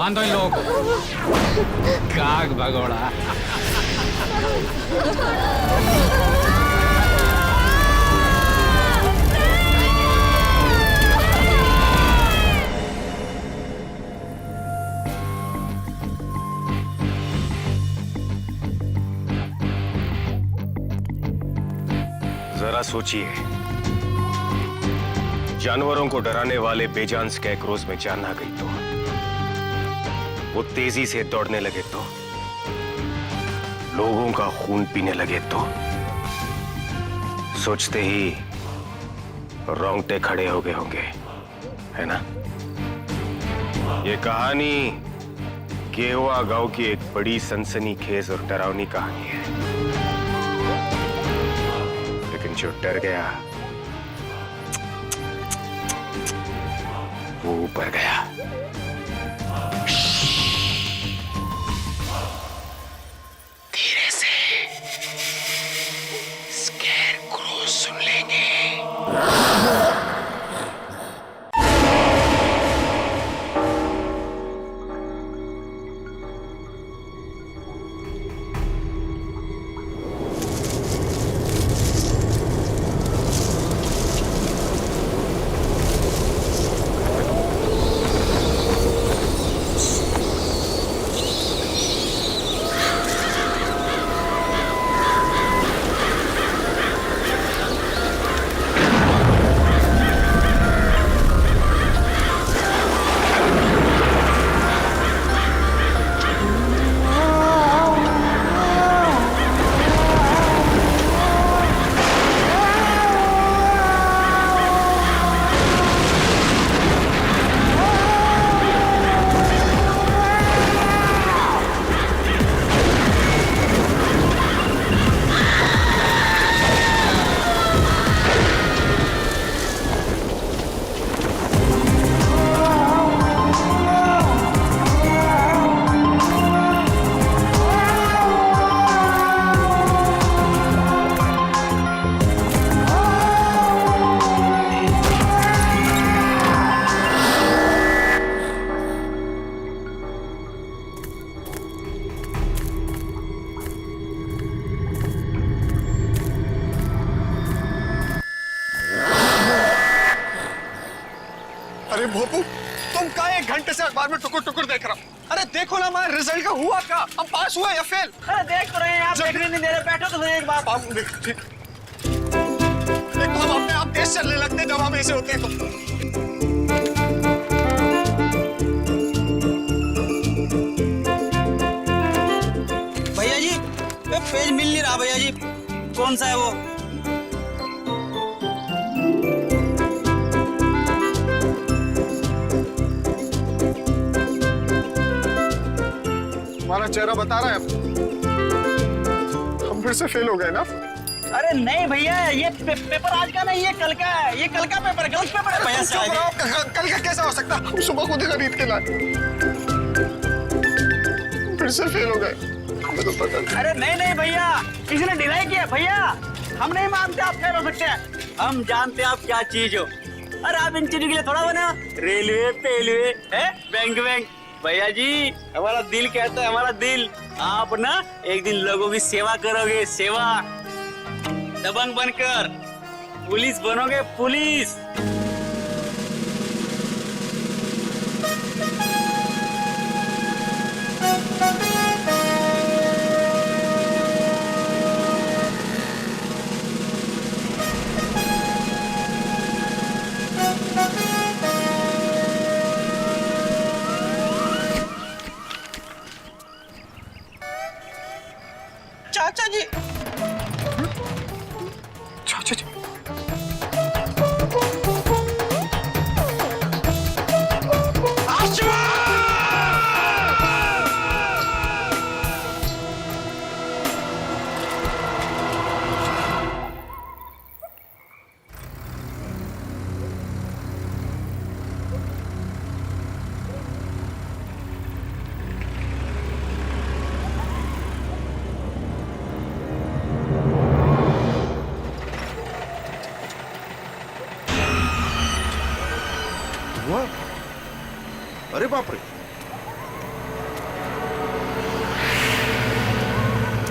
बांधो इन लोगों को। काग भगोड़ा। जरा सोचिए, जानवरों को डराने वाले बेजान स्कैरक्रोज में जान आ गई तो, वो तेजी से दौड़ने लगे तो, लोगों का खून पीने लगे तो, सोचते ही रोंगटे खड़े हो गए होंगे, है ना? ये कहानी केवा गांव की एक बड़ी सनसनीखेज और डरावनी कहानी है, लेकिन जो डर गया वो ऊपर गया। धीरे से स्कैरक्रो सुन लेंगे। अरे भोपू, तुम का 1 घंटे से अखबार में टुकुर टुकुर देख रहा हूँ। अरे देखो ना हमारे रिजल्ट का हुआ क्या, हम पास हुए या फेल? अरे देख तो रहे हैं आप, देखने नहीं दे रहे, बैठो तो सही एक बार। ठीक। एक तो हम अपने आप तेज चलने लगते हैं जब हम ऐसे होते हैं तो। भैया जी पेज मिल नहीं रहा भैया जी, कौन सा है वो? हमारा चेहरा बता रहा है हम फिर से फेल हो गए ना? अरे नहीं भैया, ये पेपर आज का नहीं, ये कल का है, ये कल का पेपर, गलत पेपर है भैया। चुप रहो, कल का कैसा हो सकता? हम सुबह खुद ही खरीद के लाए, फिर से फेल हो गए। हमें तो पता नहीं। अरे नहीं नहीं भैया, किसी ने डिनाई किया भैया, हम नहीं मानते आप फेल हो सकते हैं, हम जानते हैं आप क्या चीज हो। अरे आप इन चीजों के लिए थोड़ा बना रेलवे पेलवे है, बैंक बैंक। भैया जी हमारा दिल कहता है, हमारा दिल, आप ना एक दिन लोगों की सेवा करोगे, सेवा, दबंग बनकर पुलिस बनोगे, पुलिस। चाचा जी, चाचा जी,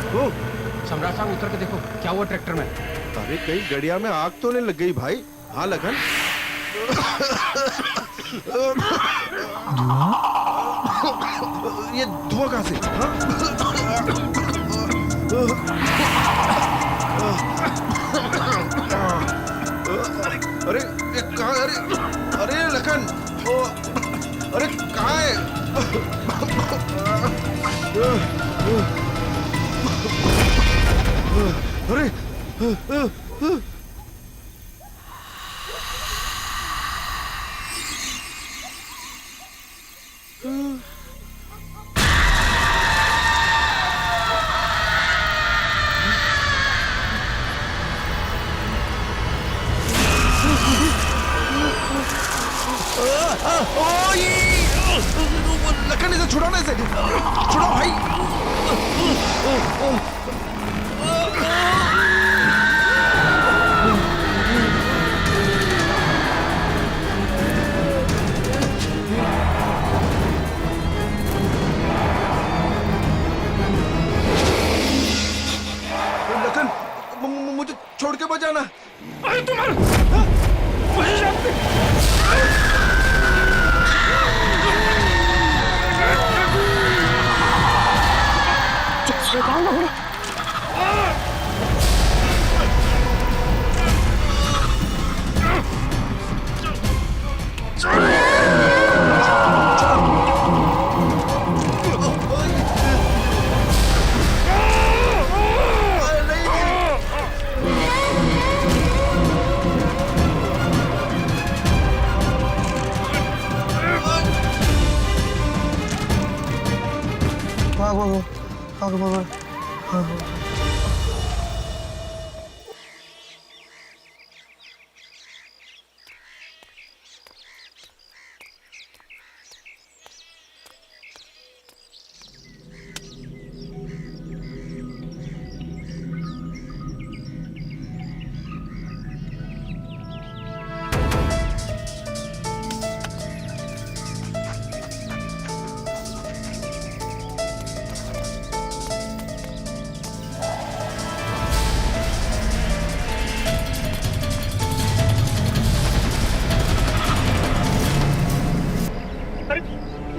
ओ, सम्राट साहब उतर के देखो क्या हुआ ट्रैक्टर में। अरे कहीं गड़िया में आग तो नहीं लग गई भाई? हाँ लगन। ये धुआं कहाँ से? अरे ये कहाँ? अरे लखन, अरे कहाँ है? अरे लखन इसे छुड़ाओ ना, इसे छुड़ाओ भाई। लखन मुझे छोड़ के बचाना। अरे तुम्हारा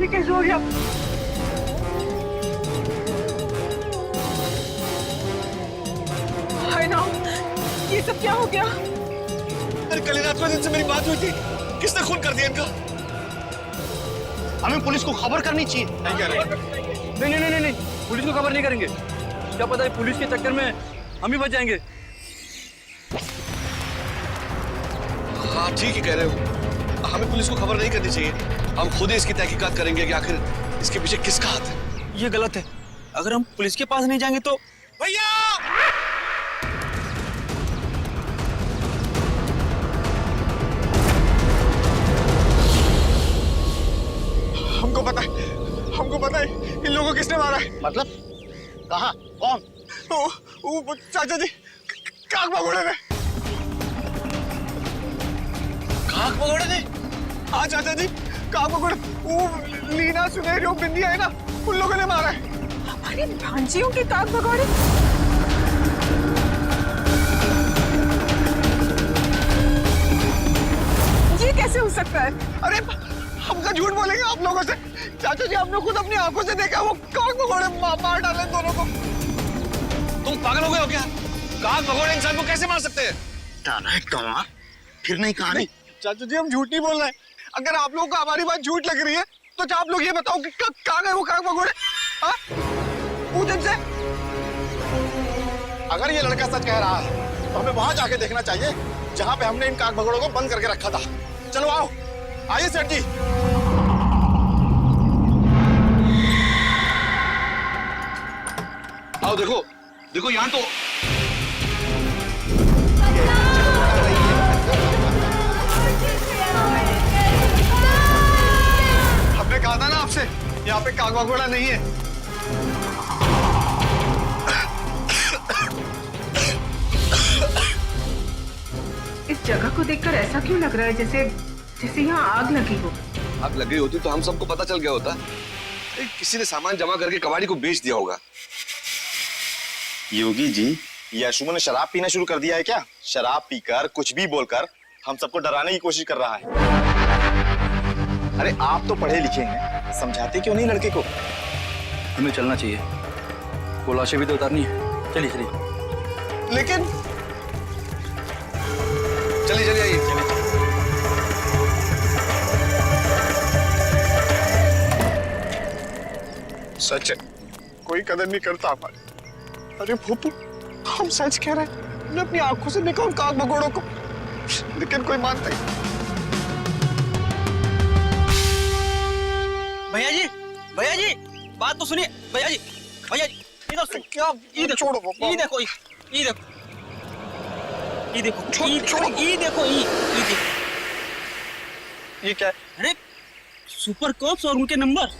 ये कैसे हो गया? हाय राम, ये सब क्या हो गया? अरे कल रात को इनसे मेरी बात हुई थी, किसने खून कर दिया इनका? हमें पुलिस को खबर करनी चाहिए। नहीं कह रहे। नहीं नहीं नहीं नहीं, पुलिस को खबर नहीं करेंगे। क्या पता है पुलिस के चक्कर में हम ही बच जाएंगे। हाँ ठीक ही कह रहे हो, हमें पुलिस को खबर नहीं करनी चाहिए। हम खुद ही इसकी तहकीकात करेंगे कि आखिर इसके पीछे किसका हाथ है। ये गलत है। अगर हम पुलिस के पास नहीं जाएंगे तो भैया! हमको पता है इन लोगों को किसने मारा है। मतलब कहाँ? कौन? वो चाचा जी, काक भगोड़े ने। काक भगोड़े ने? हाँ चाचा जी, काक भगोड़े। वो लीना, सुनहरी और बिंदी है ना, उन लोगों ने मारा है। हमारे भांजियों के काक भगोड़े? ये कैसे हो सकता है? अरे हम क्या झूठ बोलेंगे आप लोगों से? चाचा जी, हमने खुद अपनी आंखों से देखा, वो काक भगोड़े मार डाले दोनों को। तुम पागल हो गए हो क्या? काक भगोड़े इंसान को कैसे मार सकते हैं? कमा फिर नहीं कहा नहीं। चाचा जी, हम झूठ नहीं बोल रहे हैं। अगर आप लोगों को हमारी बात झूठ लग रही है तो आप लोग ये बताओ कि कहाँ गए वो काक भगोड़े? हाँ? वो दिन से अगर ये लड़का सच कह रहा है तो हमें वहां जाके देखना चाहिए जहां पे हमने इन काक भगोड़ों को बंद करके रखा था। चलो आओ, आइए सेठ जी। आओ देखो, देखो यहाँ तो हमने कहा था ना आपसे, यहाँ पे काक भगोड़ा नहीं है। इस जगह को देखकर ऐसा क्यों लग रहा है जैसे जैसे यहाँ आग लगी हो? आग लगी होती तो हम सबको पता चल गया होता। किसी ने सामान जमा करके कबाड़ी को बेच दिया होगा। योगी जी, ये अशुभ ने शराब पीना शुरू कर दिया है क्या? शराब पीकर कुछ भी बोलकर हम सबको डराने की कोशिश कर रहा है। अरे आप तो पढ़े लिखे हैं, समझाते क्यों नहीं लड़के को? हमें चलना चाहिए, वो लाशें भी तो उतारनी है। चलिए चलिए। लेकिन चलिए चलिए आइए चलिए। सच है, कोई कदर नहीं करता हमारी। अरे भूपू, हम सच कह रहे हैं। मैंने अपनी आंखों से देखा उन काग भगोड़ों को, लेकिन कोई मानता ही नहीं। भैया जी, बात तो सुनिए। भैया जी, इधर सुन। क्या ये देखो, छोड़ो पापा। ये देखो, ये देखो, ये देखो, छोड़ो। ये देखो, ये क्या है? अरे सुपर कॉप्स और उनके नंबर।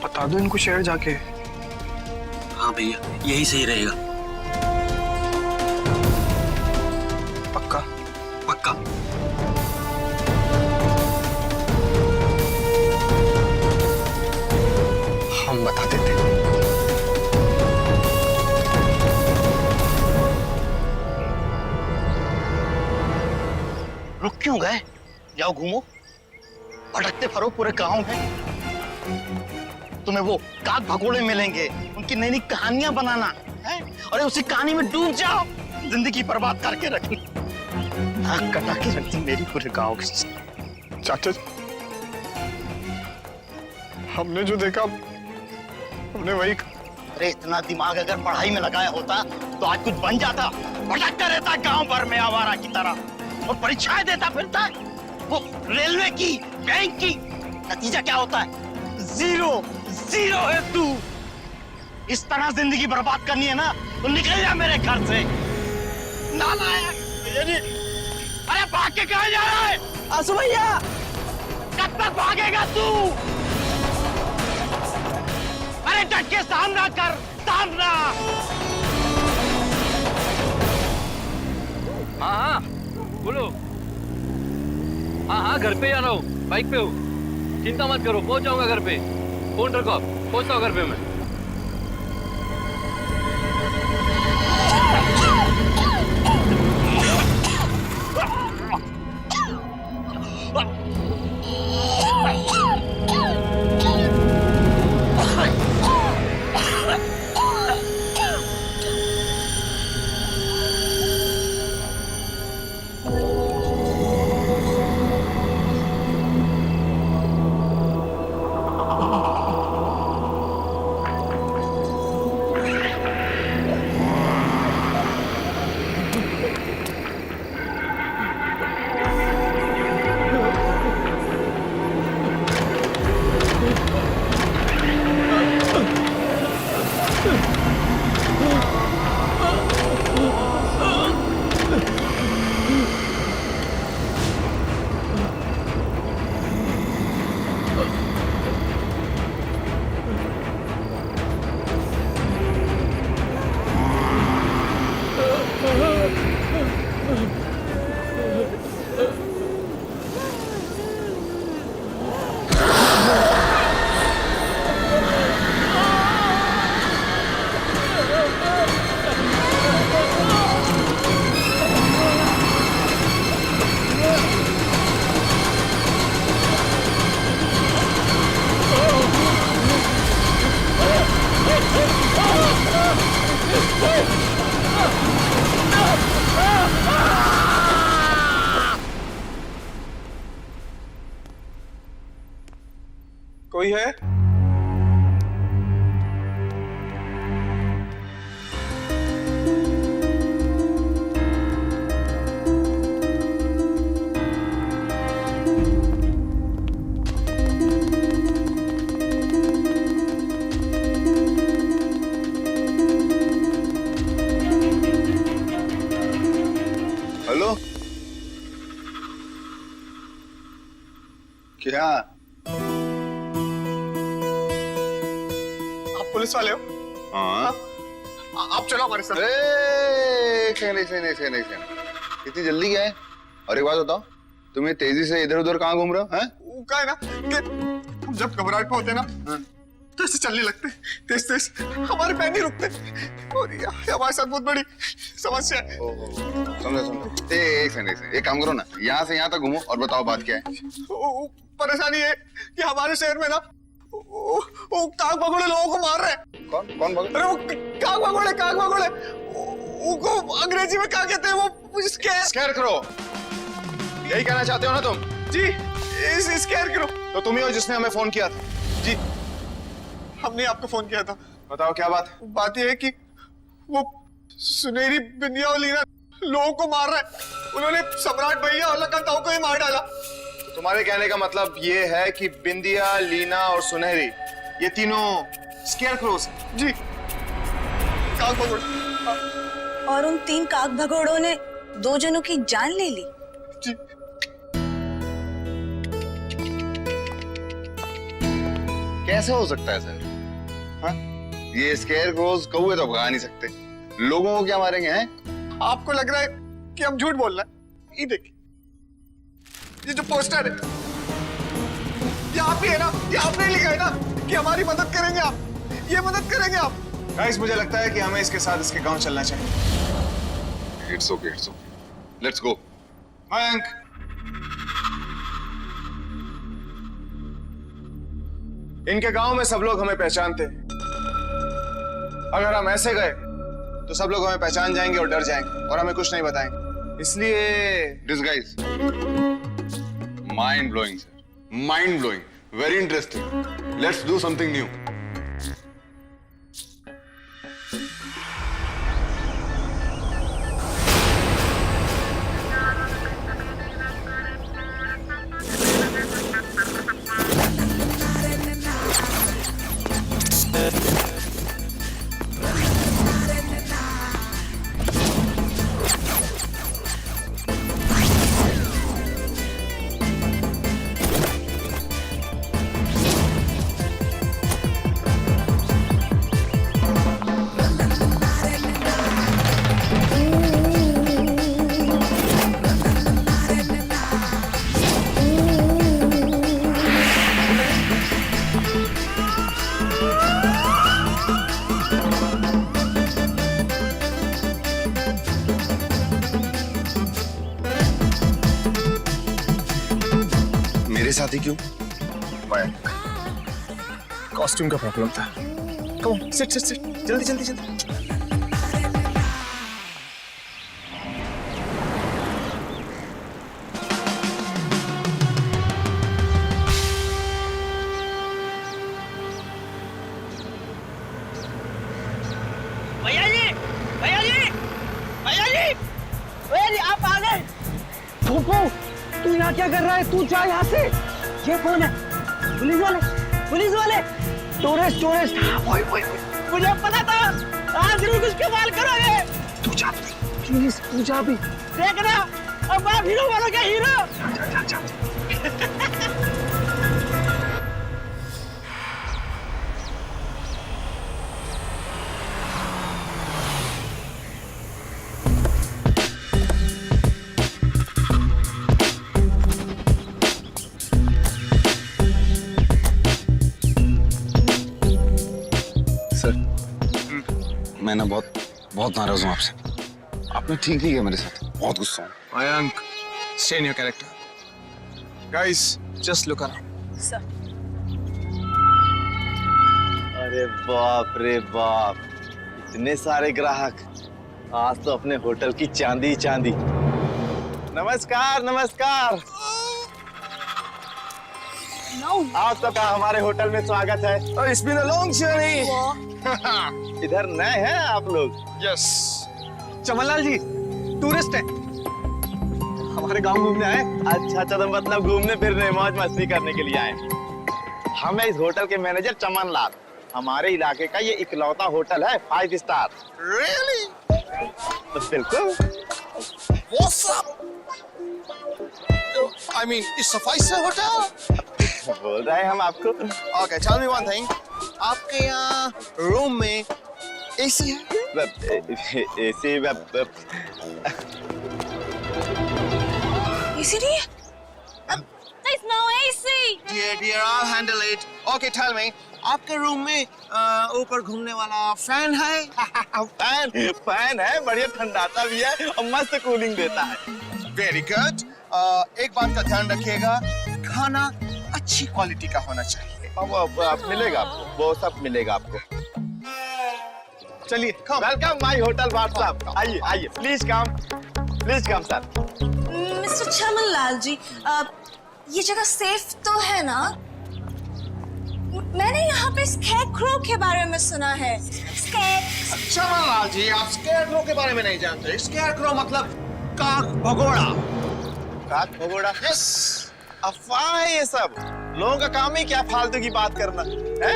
बता दो इनको शहर जाके। हाँ भैया, यही सही रहेगा। पक्का? पक्का। हम बता देते। रुक क्यों गए? जाओ घूमो, भटकते फरो पूरे गांव में। तुम्हें वो काग भगोड़े मिलेंगे, उनकी नई नई कहानियां बनाना है। अरे उसी कहानी में डूब जाओ, जिंदगी बर्बाद करके रखी। नाक कटा के रखती मेरी पूरे गांव की। चाचा जी, हमने जो देखा हमने वही कहा। अरे इतना दिमाग अगर पढ़ाई में लगाया होता तो आज कुछ बन जाता। भटकता रहता गांव भर में आवारा की तरह और परीक्षाएं देता फिरता है। वो रेलवे की, बैंक की, नतीजा क्या होता है? जीरो। जीरो है तू। इस तरह जिंदगी बर्बाद करनी है ना तो निकल जा मेरे घर से। नालायक। अरे भाग के कहाँ जा रहा है? आसू भैया, कब तक भागेगा तू? अरे डट के सामना कर, सामना। हाँ, बोलो। हाँ, घर पे आ रहा हूँ, बाइक पे हूँ। चिंता मत करो, पहुंच जाऊंगा घर पे। फोन रखो आप, पहुंचता हूँ घर पे मैं। कोई है? हेलो, क्या? आप पुलिस वाले हो? हाँ। आप चलो हमारे साथ। एक सेकंड। इतनी जल्दी क्या है? और एक बात बताओ, तुम ये तेजी से इधर उधर कहाँ घूम रहे हो? हैं? वो क्या है ना कि हम जब घबराहट में होते ना तो ऐसे चलने लगते तेज तेज, हमारे पैर नहीं रुकते और ये हमारे साथ बहुत बड़ी समस्या है। समझो एक सेकंड, एक काम करो ना, यहाँ से यहाँ तक घूमो और बताओ बात क्या है। परेशानी है कि हमारे शहर में ना वो काग भगोड़े लोगों को मार रहे हैं। कौन भगत? अरे वो काग भगोड़े उनको अंग्रेजी में क्या कहते हैं, वो स्कैर करो, यही कहना चाहते हो ना तुम? जी स्कैर करो। तो तुम ही हो जिसने हमें फोन किया था? जी हमने आपको फोन किया था। बताओ क्या बात? बात यह है कि वो सुनहरी बिंदिया और लीना लोगों को मार रहा है। उन्होंने सम्राट भैया और लखन ताऊ को ही मार डाला। तुम्हारे कहने का मतलब ये है कि बिंदिया, लीना और सुनहरी ये तीनों स्केयरक्रोस? जी काग भगोड़े। और उन 3 काग भगोड़ों ने 2 जनों की जान ले ली। जी कैसे हो सकता है सर? हाँ? ये स्केयरक्रोस कौवे तो भगा नहीं सकते, लोगों को क्या मारेंगे? हैं? आपको लग रहा है कि हम झूठ बोल रहे हैं? ये देखिए, ये जो पोस्टर है ये आप ही है ना, ये आपने लिखा है ना कि हमारी मदद करेंगे आप, ये मदद करेंगे आप। गाइस, मुझे लगता है कि हमें इसके साथ इसके गांव चलना चाहिए। It's okay, let's go. Mayank, इनके गांव में सब लोग हमें पहचानते हैं। अगर हम ऐसे गए तो सब लोग हमें पहचान जाएंगे और डर जाएंगे और हमें कुछ नहीं बताएंगे। इसलिए disguise. Mind blowing sir, mind blowing, very interesting. Let's do something new. मेरे साथ ही क्यों? कॉस्ट्यूम का प्रॉब्लम था। कम सिट सिट सिट, जल्दी जल्दी जल्दी। भैया जी, भैया जी, भैया जी, भैया जी, आप आ गए। तू यहाँ क्या कर रहा है? तू जा यहाँ से। ये कौन है? पुलिस वाले, पुलिस वाले। Tourist, tourist. मुझे पता था आज जरूर कुछ कमाल करोगे। तू जा प्लीज, तू जा भी। देखना अब आप हीरो बनोगे, हीरो। जा। मैं ना बहुत नाराज हूँ आपसे। आपने ठीक नहीं किया मेरे साथ, बहुत गुस्सा हूँ। Mayank, stay in your character. Guys, just look around. Sir, अरे बाप रे बाप, इतने सारे ग्राहक। आज तो अपने होटल की चांदी चांदी। नमस्कार नमस्कार। आज तो का हमारे होटल में स्वागत है। और it's been a long journey. इधर नए हैं आप लोग? यस, चमनलाल जी टूरिस्ट हैं, हमारे गांव घूमने आए। अच्छा, तो मतलब घूमने फिरने, मौज मस्ती करने के लिए आए। हम है इस होटल के मैनेजर चमनलाल। हमारे इलाके का ये इकलौता होटल है 5 स्टार। Really? बिल्कुल। What's up? I mean, it's a 5-star hotel. बोल रहे हैं हम आपको। Okay, tell me one thing. आपके यहाँ रूम में एसी है? एसी इसी नहीं है? There's no AC. Dear, I'll handle it. Okay, tell me, आपके रूम में ऊपर घूमने वाला फैन है? फैन है, बढ़िया ठंडाता भी है और मस्त कूलिंग देता है। Very good. एक बात का ध्यान रखिएगा, खाना अच्छी क्वालिटी का होना चाहिए। अब मिलेगा आपको, वो सब मिलेगा आपको। चलिए, वेलकम माय होटल व्हाट्सएप। आइए आइए, please come sir. Mister Chaman Lal ji, ये जगह सेफ तो है ना? मैंने यहाँ पे स्कैरक्रो के बारे में सुना है। चमन लाल जी, आप स्कैरक्रो के बारे में नहीं जानते। स्कैरक्रो मतलब काक भगोड़ा। काक भगोड़ा? यस। अफवाह है ये सब, लोगों का काम ही क्या फालतू की बात करना है।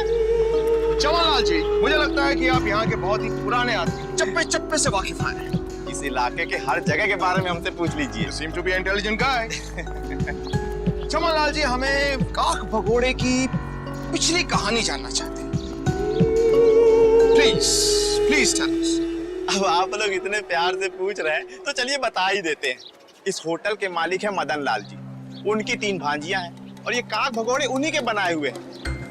चमन लाल जी, मुझे लगता है कि आप यहाँ के बहुत ही पुराने आदमी, चप्पे चप्पे से वाकिफ हैं। इस इलाके के हर जगह के बारे में हमसे पूछ लीजिए। You seem to be intelligent guy. Chaman Lal ji, हमें काक भगोड़े की पिछली कहानी जानना चाहते हैं। Please tell us. अब आप लोग इतने प्यार से पूछ रहे हैं तो चलिए बता ही देते हैं। इस होटल के मालिक है मदन लाल जी, उनकी 3 भांजियां हैं और ये काक भगोड़े उन्हीं के बनाए हुए हैं।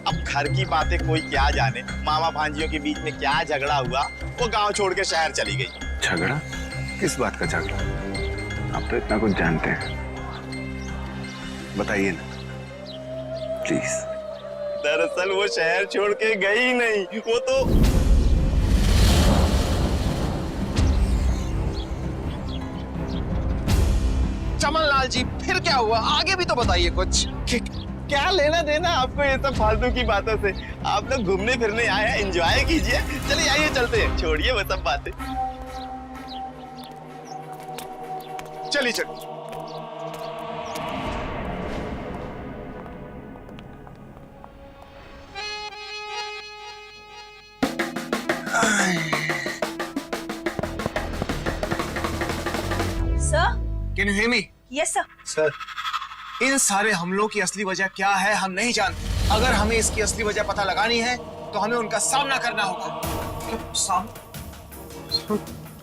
अब घर की बातें कोई क्या जाने, मामा भांजियों के बीच में क्या झगड़ा हुआ, वो गांव छोड़ के शहर चली गई। झगड़ा? किस बात का झगड़ा? आप तो इतना कुछ जानते हैं, बताइए ना प्लीज। दरअसल वो शहर छोड़ के गई नहीं, वो तो चमन लाल जी, फिर क्या हुआ? आगे भी तो बताइए कुछ। क्या लेना देना आपको ये सब फालतू की बातों से। आप लोग घूमने फिरने आए हैं, एंजॉय कीजिए। चलिए आइए चलते हैं, छोड़िए वो सब बातें। चलिए चलिए। Sir? Can you hear me? Yes sir. Sir, इन सारे हमलों की असली वजह क्या है हम नहीं जानते। अगर हमें इसकी असली वजह पता लगानी है तो हमें उनका सामना करना होगा।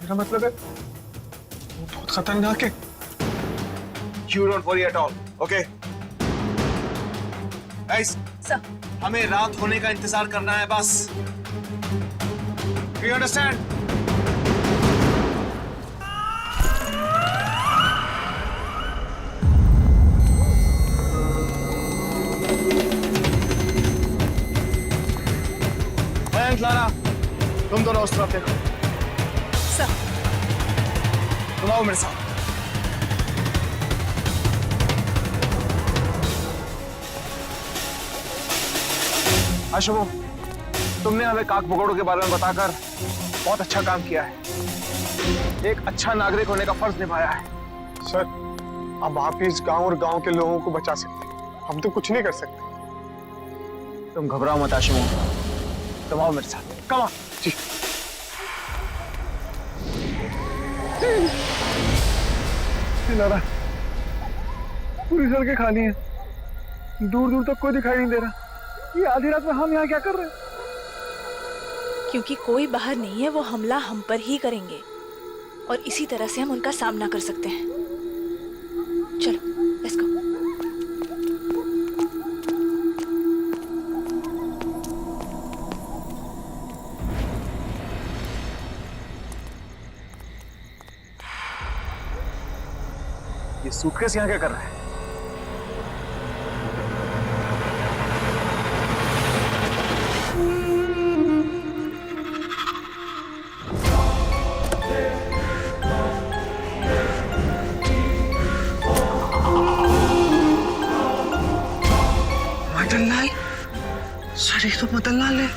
मेरा मतलब है वो बहुत खतरनाक है। You don't worry at all, okay? Guys, sir. हमें रात होने का इंतजार करना है बस। You understand? लारा, तुम दोनों उस तरफ देखो। सर। तुम आओ मेरे साथ। अशुभो, तुमने हमें काक भगोड़ों के बारे में बताकर बहुत अच्छा काम किया है। एक अच्छा नागरिक होने का फर्ज निभाया है। सर, अब आप ही इस गांव और गांव के लोगों को बचा सकते हैं, हम तो कुछ नहीं कर सकते। तुम घबराओ मत आशुभो, तुम आओ मेरे साथ। Come on. जी। लारा, पूरी सड़कें खाली हैं, दूर दूर तक कोई दिखाई नहीं दे रहा। ये आधी रात में हम यहाँ क्या कर रहे हैं? क्योंकि कोई बाहर नहीं है, वो हमला हम पर ही करेंगे और इसी तरह से हम उनका सामना कर सकते हैं। चलो, लेट्स गो। ये सूटकेस यहाँ क्या कर रहा है? मदन लाल? सर, ये तो मदन लाल है।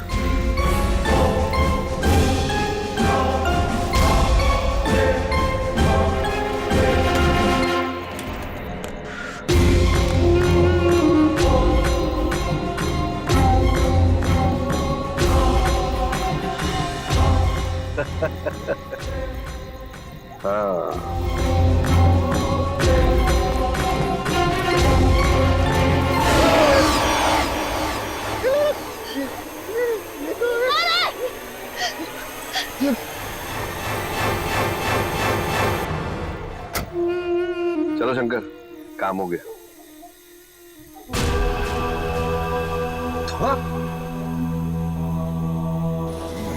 चलो शंकर, काम हो गया।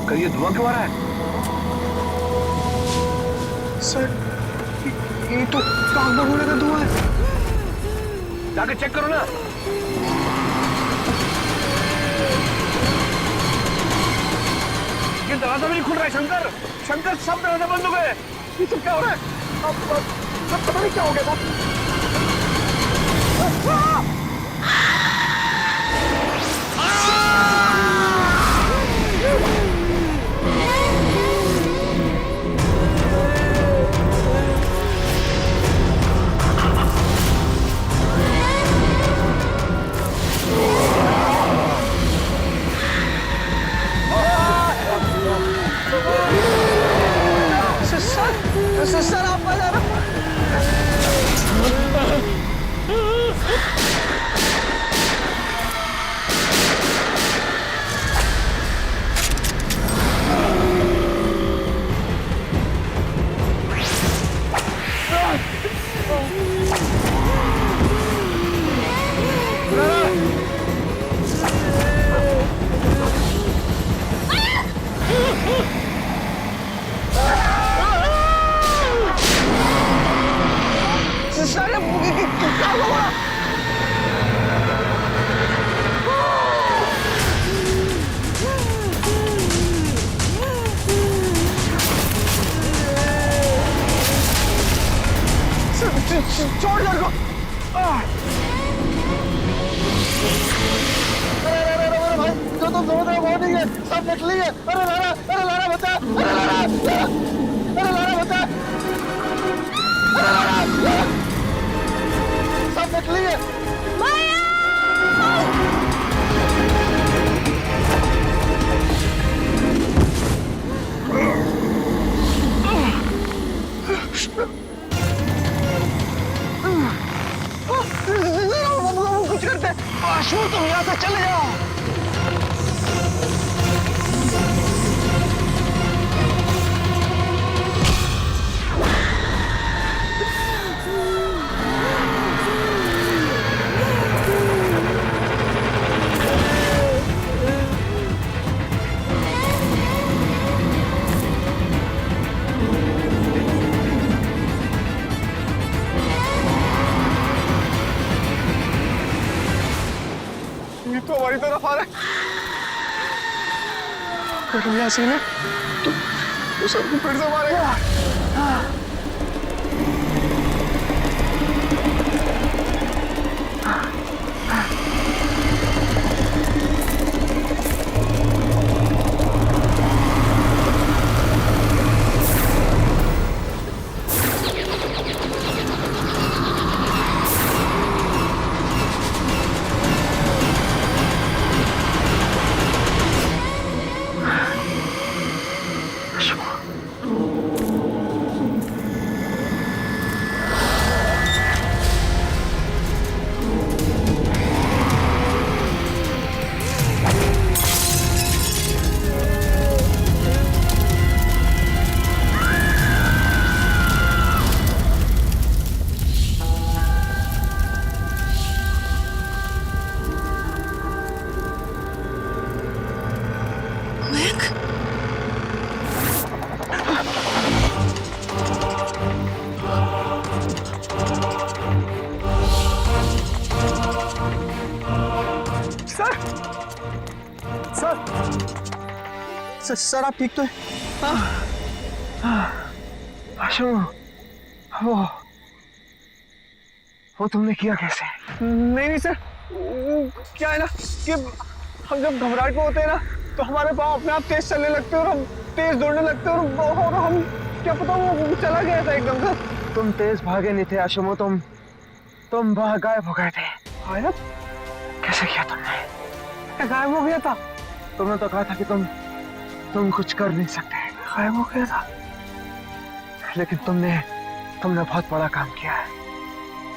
कर ये धुआं क्यों आ रहा है? सर ये तो काग भगोड़े का धुआं है। जाके चेक करो ना। ये दरवाजा भी नहीं खुल रहा है। शंकर, शंकर, सब दरवाजा बंद हो गए। ये सब क्या हो रहा है? अब पता नहीं क्या हो गया था। सर आप छोड़ दो को। अरे भाई जो तुम समझ रहे हो वो नहीं है, सब निकली है। अरे लारा बचा, अरे लारा बचा, सब निकली है। कुछ करते आशु, तुम यहाँ से चले जाओ। तो हमारी तरफ आ रहा है। अगर हम यहाँ से ना तो सबको फिर से मारेगा। सर आप ठीक तो है? आशु, वो तुमने किया कैसे? नहीं सर, क्या है ना कि हम जब घबराहट में होते हैं ना तो हमारे पाँव अपने आप तेज चलने लगते हैं और हम तेज दौड़ने लगते हैं और हम क्या पता वो चला गया था एकदम से। तुम तेज भागे नहीं थे आशुमो, तुम वहाँ गायब हो गए थे। गायब? कैसे किया तुमने? गायब हो गया था? तुमने तो कहा था कि तुम कुछ कर नहीं सकते। गायब हो गया था, लेकिन तुमने बहुत बड़ा काम किया है।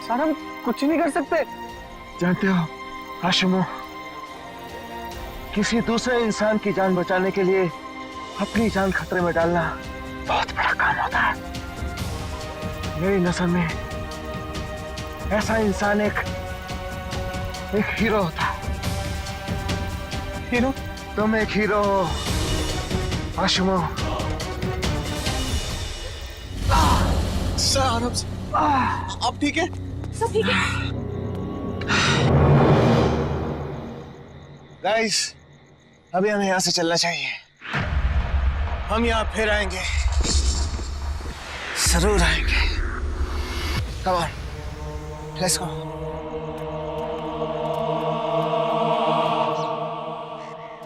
सर हम कुछ नहीं कर सकते। जानते हो आशुमो, किसी दूसरे इंसान की जान बचाने के लिए अपनी जान खतरे में डालना बहुत बड़ा काम होता है। मेरी नजर में ऐसा इंसान एक हीरो होता है। हीरो, तुम एक हीरो हो आशुमो। सर आराम से। आप ठीक है? सब ठीक है। गाइस, अभी हमें यहाँ से चलना चाहिए। हम यहाँ फिर आएंगे, जरूर आएंगे। Come on, let's go.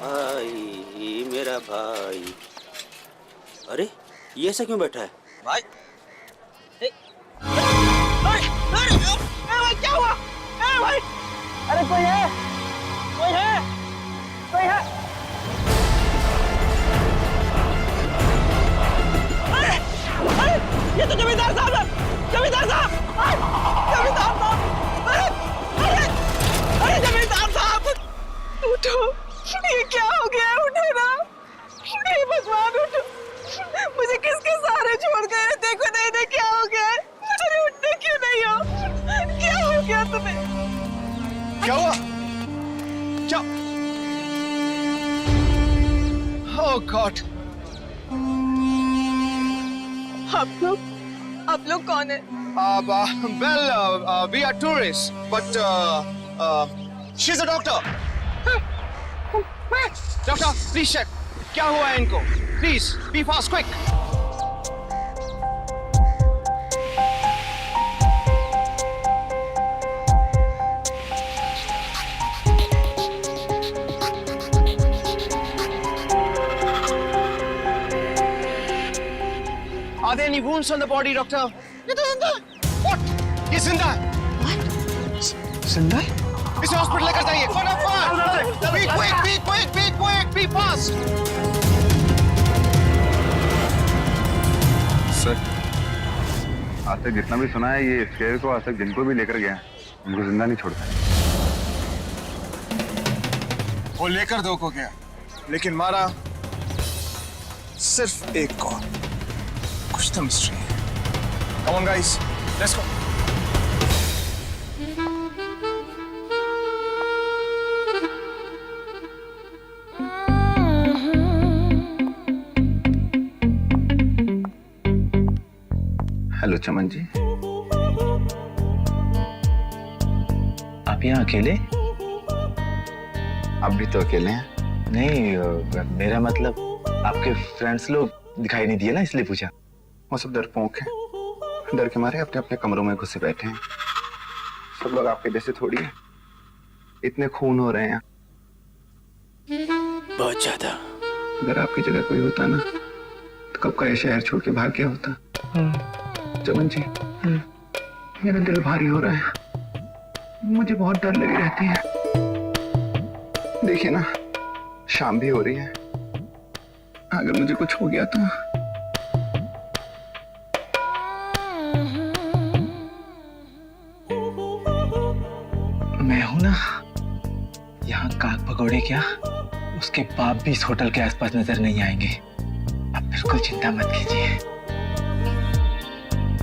भाई मेरा भाई, अरे ये ऐसा क्यों बैठा है भाई? भाई क्या हुआ? भाई अरे कोई है, कोई है, कोई है? अरे ये तो जमींदार साहब है, जमींदार साहब, जमींदार साहब, अरे जमींदार साहब, उठो, ये क्या हो गया? उठो ना, हे भगवान उठो, मुझे किसके सहारे छोड़ गए? देखो नहीं क्या हो गया? अरे उठने क्यों नहीं हो? क्या हो गया तुम्हें? क्या हुआ? क्या? ओह गॉड! आप लोग कौन है? Well, we are tourists, but she's a doctor. Doctor, please check. क्या हुआ है इनको? Please, be fast, quick. Are there any wounds on the body, doctor? ये तो जिंदा है। What? ये जिंदा है? What? जिंदा है? इसे हॉस्पिटल लेकर जाइए। फटाफट! Be quick, be quick, be quick, be fast! Sir, आज तक जितना भी सुना है, ये शेर को आज तक जिनको भी लेकर गया, उनको जिंदा नहीं छोड़ता। वो लेकर दो को गया, लेकिन मारा सिर्फ एक को। कुछ तो मिस्ट्री है। Come on guys, let's go. Hello Chaman ji, आप यहाँ अकेले? आप भी तो अकेले हैं। नहीं, मेरा मतलब आपके फ्रेंड्स लोग दिखाई नहीं दिए ना, इसलिए पूछा। वो सब डरपोक हैं, डर के मारे अपने अपने कमरों में घुसे बैठे हैं। सब लोग आपके जैसे थोड़ी हैं। इतने खून हो रहे हैं, बहुत ज्यादा। अगर आपकी जगह कोई होता ना, तो कब का ये शहर छोड़ के भाग गया होता। चमन जी, मेरा दिल भारी हो रहा है, मुझे बहुत डर लगी रहती है। देखिए ना, शाम भी हो रही है, अगर मुझे कुछ हो गया तो। मैं हूं ना, यहाँ काक भगोड़े क्या, उसके बाप भी इस होटल के आसपास नजर नहीं आएंगे। आप बिल्कुल चिंता मत कीजिए।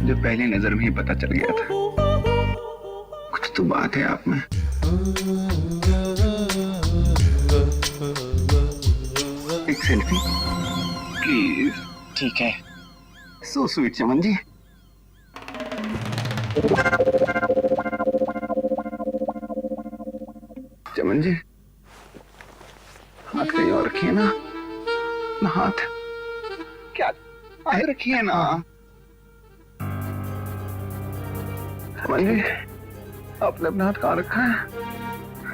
जो पहली नजर में ही पता चल गया था, कुछ तो बात है आप में। एक सेल्फी प्लीज। ठीक है। सो स्वीट चमन जी। चमन जी, हाथ कहीं और रखिए ना, हाथ क्या हाथ रखिए ना। चमन जी, आपने अपना हाथ कहाँ रखा है?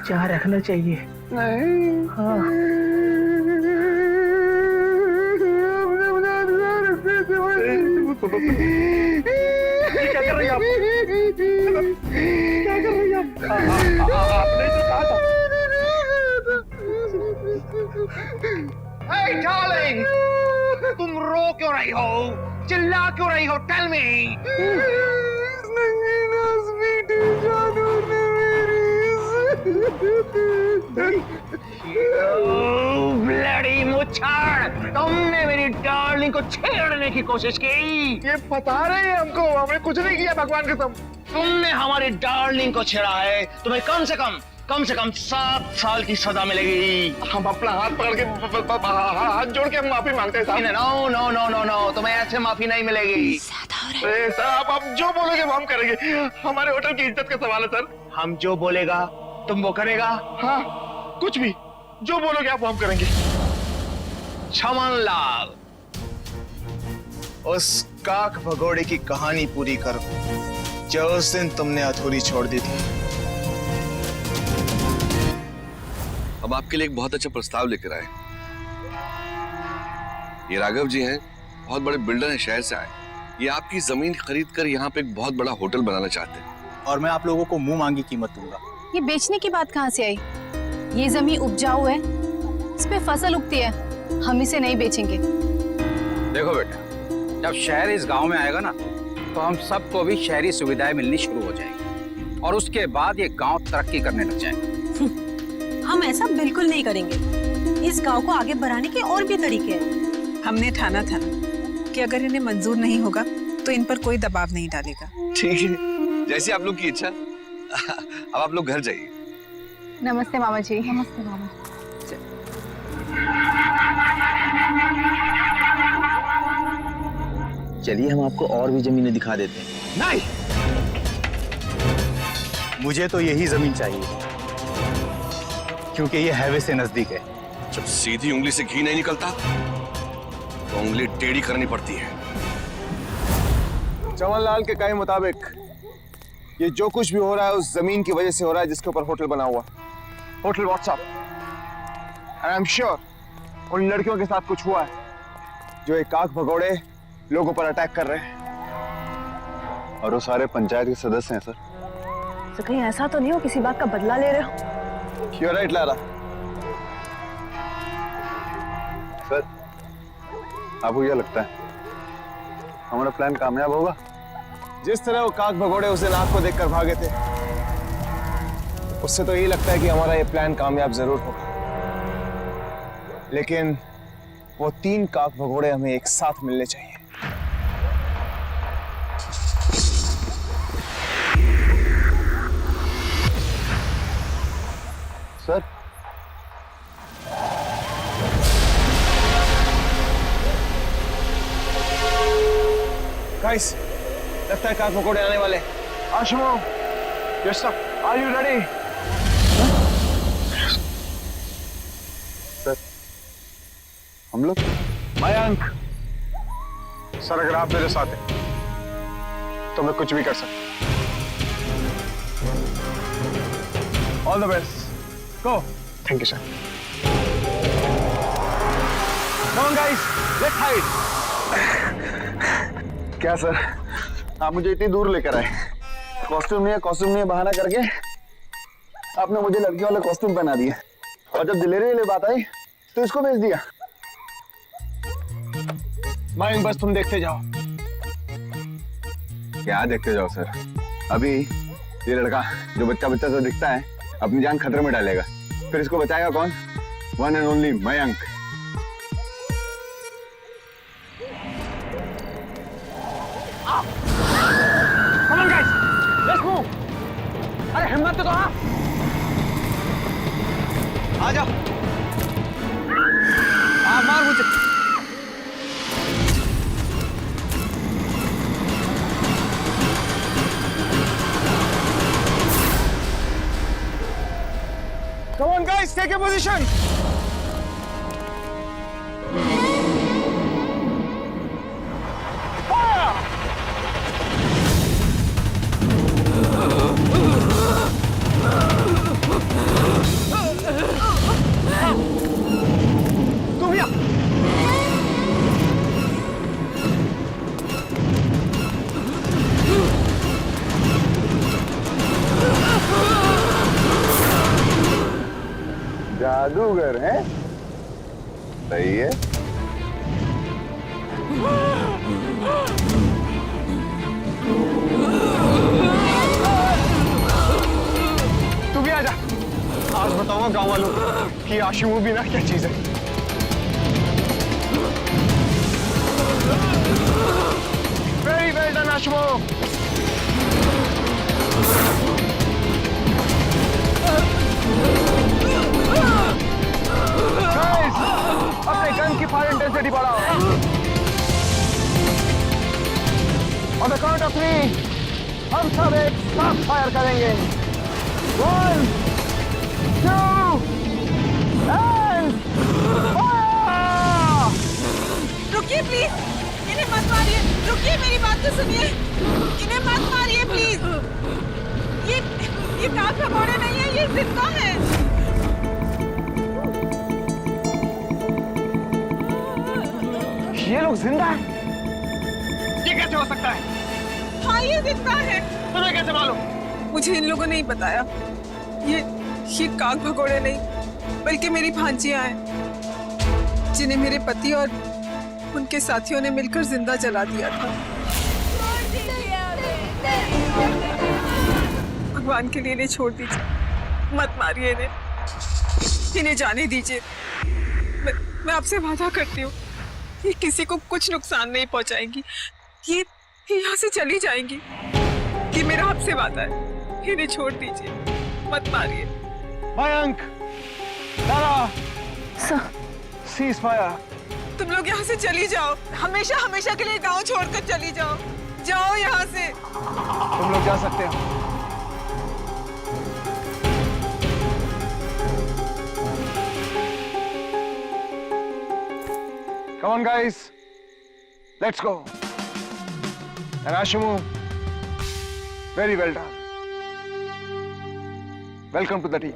जहाँ रखना चाहिए। नहीं। हाँ। क्या कर रही हैं आप? क्या कर रही हैं आप? आपने तो कहा था। Hey darling, तुम रो क्यों रही हो? चिल्ला क्यों रही हो? Tell me. ब्लडी मुच्छाड़, तुमने मेरी डार्लिंग को छेड़ने की कोशिश की। ये बता रहे हैं हमको, हमने कुछ नहीं किया, भगवान कसम। तुमने हमारी डार्लिंग को छेड़ा है, तुम्हें कम से कम कम से कम 7 साल की सजा मिलेगी। हम अपना हाथ पकड़ के हाथ जोड़ के हम माफी मांगते हैं साहब। No no no no no, तुम्हें ऐसे माफी नहीं मिलेगी। सर आप जो बोलोगे वो हम करेंगे। हमारे होटल की इज्जत का सवाल है सर। हम जो बोलेगा तुम वो करेगा? हाँ, कुछ भी जो बोलोगे आप वो हम करेंगे। चमन लाल, उस काक भगोड़े की कहानी पूरी करो जो उस दिन तुमने अधूरी छोड़ दी थी। अब आपके लिए एक बहुत अच्छा प्रस्ताव लेकर आए। ये राघव जी हैं, बहुत बड़े बिल्डर हैं, शहर से आए। ये आपकी जमीन खरीद कर यहाँ पे एक बहुत बड़ा होटल बनाना चाहते हैं। और मैं आप लोगों को मुंह मांगी कीमत दूंगा। ये बेचने की बात कहाँ से आई? ये जमीन उपजाऊ है, इस पे फसल उगती है, हम इसे नहीं बेचेंगे। देखो बेटा, जब शहर इस गांव में आएगा ना, तो हम सबको भी शहरी सुविधाएं मिलनी शुरू हो जाएंगी और उसके बाद ये गांव तरक्की करने लग जाएगा। हम ऐसा बिल्कुल नहीं करेंगे। इस गांव को आगे बढ़ाने के और भी तरीके हैं। हमने ठाना था कि अगर इन्हें मंजूर नहीं होगा तो इन पर कोई दबाव नहीं डालेगा। ठीक है, जैसी आप लोग की इच्छा। अब आप लोग घर जाइए। नमस्ते मामा जी। नमस्ते मामा। चलिए हम आपको और भी जमीनें दिखा देते हैं। नहीं, मुझे तो यही जमीन चाहिए क्योंकि ये हाईवे से नजदीक है। जब सीधी उंगली से घी नहीं निकलता तो उंगली टेढ़ी करनी पड़ती है। चमनलाल के कहे मुताबिक ये जो कुछ भी हो रहा है उस जमीन की वजह से हो रहा है जिसके ऊपर होटल बना हुआ। Hotel WhatsApp. I am sure उन लड़कियों के साथ कुछ हुआ है जो एक काक भगोड़े लोगों पर अटैक कर रहे हैं। और वो सारे पंचायत के सदस्य हैं सर। तो कहीं ऐसा तो नहीं हो किसी बात का बदला ले रहे हो? You're right, Lara. सर आपको क्या लगता है हमारा प्लान कामयाब होगा? जिस तरह वो काक भगोड़े उस दिन आग को देखकर भागे थे, उससे तो यही लगता है कि हमारा ये प्लान कामयाब जरूर होगा। लेकिन वो 3 काक भगोड़े हमें एक साथ मिलने चाहिए। सर गाइस, लगता है काक भगोड़े आने वाले। आशुमो, yes sir, are you ready? Sir हम लोग मयंक, सर अगर आप मेरे साथ हैं तो मैं कुछ भी कर सकता हूं। All the best, go. Thank you sir. Come on guys, let's hide. क्या सर आप मुझे इतनी दूर लेकर आए? कॉस्ट्यूम नहीं है बहाना करके आपने मुझे लड़की वाला कॉस्ट्यूम पहना दिया और जब दिलेरी वाली बात आई तो इसको भेज दिया। मयंक बस तुम देखते जाओ। क्या देखते जाओ सर? अभी ये लड़का जो बच्चा सा दिखता है अपनी जान खतरे में डालेगा, फिर इसको बचाएगा कौन? One and only Mayank. Come on guys, let's move. अरे हिम्मत तो कहाँ? आ जाओ। मार मुझे। Come on guys, take a position. Fire! तुम यहाँ। जादूगर है? सही है। तू भी आजा। आज बताऊंगा गांव वालों को कि आशिमो बिना क्या चीज है। वेरी वेल डन आशिमो। फायर इंटेंसिटी बढ़ाओ। ऑन द काउंट ऑफ 3 हम सब एक साथ फायर करेंगे। 1 2 एंड फायर। रुकिए प्लीज, इन्हें मत मारिए। रुकिए, मेरी बात तो सुनिए। इन्हें मत मारिए प्लीज। ये काग भगोड़े नहीं है, ये जिंदा है। ये लोग जिंदा हैं? ये कैसे हो सकता है? हाँ, ये जिंदा है। तुम्हें कैसे मालूम? मुझे इन लोगों ने ही बताया। ये काग भगोड़े नहीं, बल्कि मेरी भांजियां हैं, जिन्हें मेरे पति और उनके साथियों ने मिलकर जिंदा जला दिया था। भगवान के लिए इन्हें छोड़ दीजिए, मत मारिए इन्हें जाने दीजिए। मैं आपसे वादा करती हूँ, ये किसी को कुछ नुकसान नहीं पहुंचाएंगी। ये यहाँ से चली जाएंगी। ये मेरा आपसे वादा है, इन्हें छोड़ दीजिए, मत मारिए। मयंक, तारा, सीज फायर। तुम लोग यहाँ से चली जाओ, हमेशा हमेशा के लिए गांव छोड़कर चली जाओ। जाओ यहाँ से। तुम लोग जा सकते हो। Come on, guys. Let's go. And Ashimu, very well done. Welcome to the team.